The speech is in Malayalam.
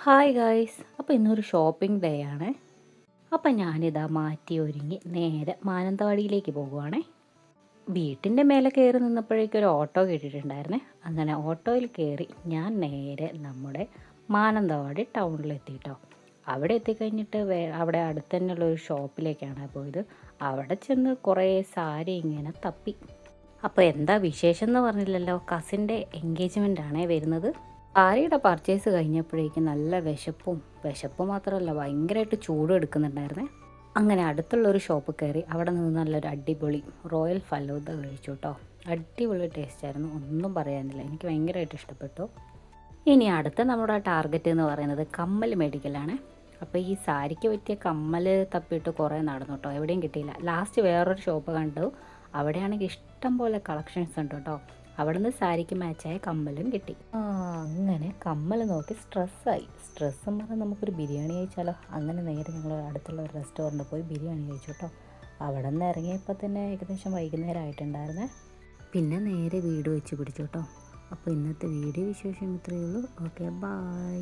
ഹായ് ഗായ്സ്, അപ്പോൾ ഇന്നൊരു ഷോപ്പിംഗ് ഡേ ആണ്. അപ്പം ഞാനിതാ മാറ്റി ഒരുങ്ങി നേരെ മാനന്തവാടിയിലേക്ക് പോകുവാണേ. വീട്ടിൻ്റെ മേലെ കയറി നിന്നപ്പോഴേക്കും ഒരു ഓട്ടോ കിട്ടിയിട്ടുണ്ടായിരുന്നേ. അങ്ങനെ ഓട്ടോയിൽ കയറി ഞാൻ നേരെ നമ്മുടെ മാനന്തവാടി ടൗണിലെത്തിയിട്ടോ. അവിടെ എത്തിക്കഴിഞ്ഞിട്ട് അവിടെ അടുത്ത് തന്നെയുള്ള ഒരു ഷോപ്പിലേക്കാണ് പോയത്. അവിടെ ചെന്ന് കുറേ സാരി ഇങ്ങനെ തപ്പി. അപ്പോൾ എന്താ വിശേഷം എന്ന് പറഞ്ഞില്ലല്ലോ, കസിൻ്റെ എൻഗേജ്മെൻ്റ് ആണേ വരുന്നത്. സാരിയുടെ പർച്ചേസ് കഴിഞ്ഞപ്പോഴേക്കും നല്ല വിശപ്പ് മാത്രമല്ല ഭയങ്കരമായിട്ട് ചൂടും എടുക്കുന്നുണ്ടായിരുന്നേ. അങ്ങനെ അടുത്തുള്ളൊരു ഷോപ്പ് കയറി അവിടെ നിന്ന് നല്ലൊരു അടിപൊളി റോയൽ ഫലൂദ കഴിച്ചു കേട്ടോ. അടിപൊളി ടേസ്റ്റായിരുന്നു, ഒന്നും പറയാനില്ല, എനിക്ക് ഭയങ്കരമായിട്ട് ഇഷ്ടപ്പെട്ടു. ഇനി അടുത്ത നമ്മുടെ ടാർഗറ്റ് എന്ന് പറയുന്നത് കമ്മൽ മേടിക്കലാണ്. അപ്പോൾ ഈ സാരിക്ക് പറ്റിയ കമ്മൽ തപ്പിയിട്ട് കുറേ നടന്നു കേട്ടോ, എവിടെയും കിട്ടിയില്ല. ലാസ്റ്റ് വേറൊരു ഷോപ്പ് കണ്ടു, അവിടെയാണെങ്കിൽ ഇഷ്ടം പോലെ കളക്ഷൻസ് ഉണ്ട് കേട്ടോ. അവിടെ നിന്ന് സാരിക്ക് മാച്ചായ കമ്മലും കിട്ടി. അങ്ങനെ കമ്മൽ നോക്കി സ്ട്രെസ്സും പറഞ്ഞാൽ നമുക്കൊരു ബിരിയാണി കഴിച്ചാലോ. അങ്ങനെ നേരെ ഞങ്ങൾ അടുത്തുള്ള ഒരു റെസ്റ്റോറൻറ്റിൽ പോയി ബിരിയാണി കഴിച്ചു കേട്ടോ. അവിടെ നിന്ന് ഇറങ്ങിയപ്പോൾ തന്നെ ഏകദേശം വൈകുന്നേരം ആയിട്ടുണ്ടായിരുന്നേ. പിന്നെ നേരെ വീട് വെച്ച് പിടിച്ചു കേട്ടോ. അപ്പോൾ ഇന്നത്തെ വീഡിയോ വിശേഷം ഇത്രയേ ഉള്ളൂ. Okay, by.